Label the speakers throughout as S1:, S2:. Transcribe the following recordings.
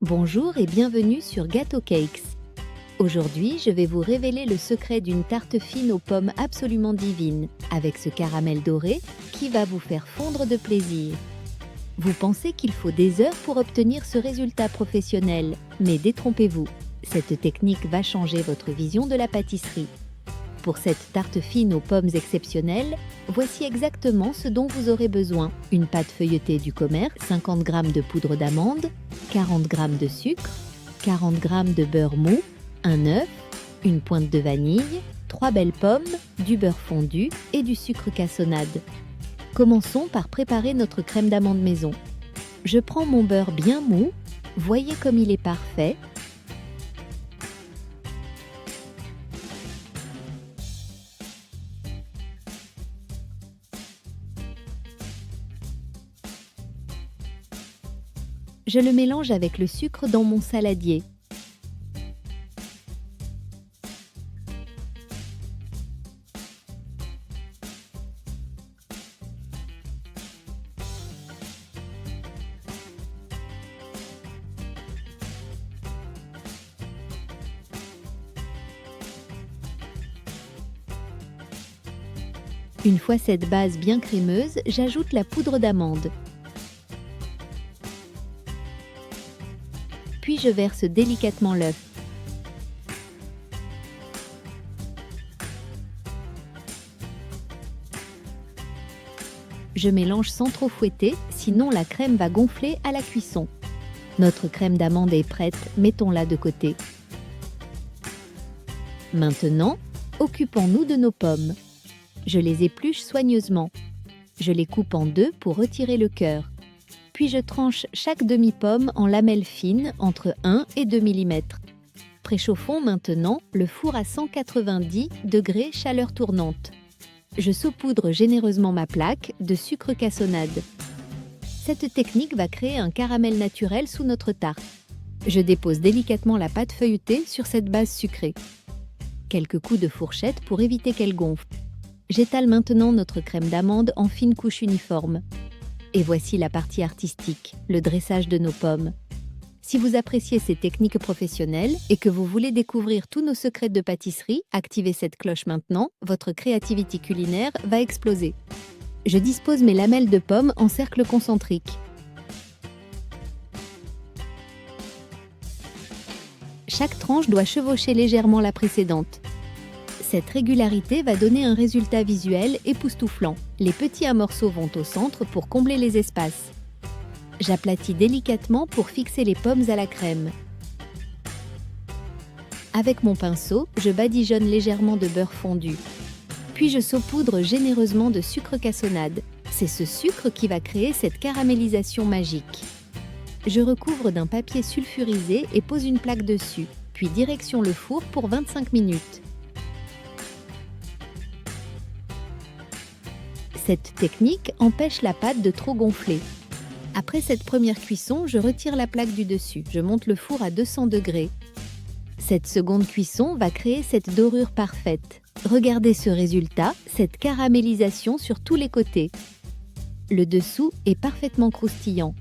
S1: Bonjour et bienvenue sur Gâteau Cakes. Aujourd'hui, je vais vous révéler le secret d'une tarte fine aux pommes absolument divine, avec ce caramel doré qui va vous faire fondre de plaisir. Vous pensez qu'il faut des heures pour obtenir ce résultat professionnel, mais détrompez-vous, cette technique va changer votre vision de la pâtisserie. Pour cette tarte fine aux pommes exceptionnelle, voici exactement ce dont vous aurez besoin. Une pâte feuilletée du commerce, 50 g de poudre d'amande, 40 g de sucre, 40 g de beurre mou, un œuf, une pointe de vanille, 3 belles pommes, du beurre fondu et du sucre cassonade. Commençons par préparer notre crème d'amande maison. Je prends mon beurre bien mou, voyez comme il est parfait. Je le mélange avec le sucre dans mon saladier. Une fois cette base bien crémeuse, j'ajoute la poudre d'amande. Puis je verse délicatement l'œuf. Je mélange sans trop fouetter, sinon la crème va gonfler à la cuisson. Notre crème d'amande est prête, mettons-la de côté. Maintenant, occupons-nous de nos pommes. Je les épluche soigneusement. Je les coupe en deux pour retirer le cœur. Puis je tranche chaque demi-pomme en lamelles fines entre 1 et 2 mm. Préchauffons maintenant le four à 190 degrés chaleur tournante. Je saupoudre généreusement ma plaque de sucre cassonade. Cette technique va créer un caramel naturel sous notre tarte. Je dépose délicatement la pâte feuilletée sur cette base sucrée. Quelques coups de fourchette pour éviter qu'elle gonfle. J'étale maintenant notre crème d'amande en fines couches uniformes. Et voici la partie artistique, le dressage de nos pommes. Si vous appréciez ces techniques professionnelles et que vous voulez découvrir tous nos secrets de pâtisserie, activez cette cloche maintenant, votre créativité culinaire va exploser. Je dispose mes lamelles de pommes en cercle concentrique. Chaque tranche doit chevaucher légèrement la précédente. Cette régularité va donner un résultat visuel époustouflant. Les petits amorceaux vont au centre pour combler les espaces. J'aplatis délicatement pour fixer les pommes à la crème. Avec mon pinceau, je badigeonne légèrement de beurre fondu. Puis je saupoudre généreusement de sucre cassonade. C'est ce sucre qui va créer cette caramélisation magique. Je recouvre d'un papier sulfurisé et pose une plaque dessus, puis direction le four pour 25 minutes. Cette technique empêche la pâte de trop gonfler. Après cette première cuisson, je retire la plaque du dessus. Je monte le four à 200 degrés. Cette seconde cuisson va créer cette dorure parfaite. Regardez ce résultat, cette caramélisation sur tous les côtés. Le dessous est parfaitement croustillant.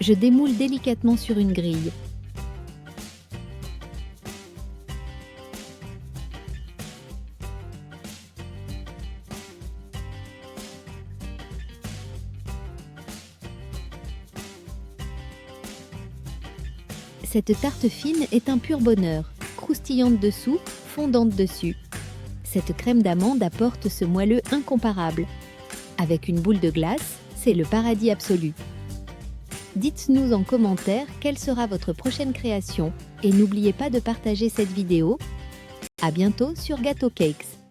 S1: Je démoule délicatement sur une grille. Cette tarte fine est un pur bonheur, croustillante dessous, fondante dessus. Cette crème d'amande apporte ce moelleux incomparable. Avec une boule de glace, c'est le paradis absolu. Dites-nous en commentaire quelle sera votre prochaine création et n'oubliez pas de partager cette vidéo. À bientôt sur Gâteau Cakes.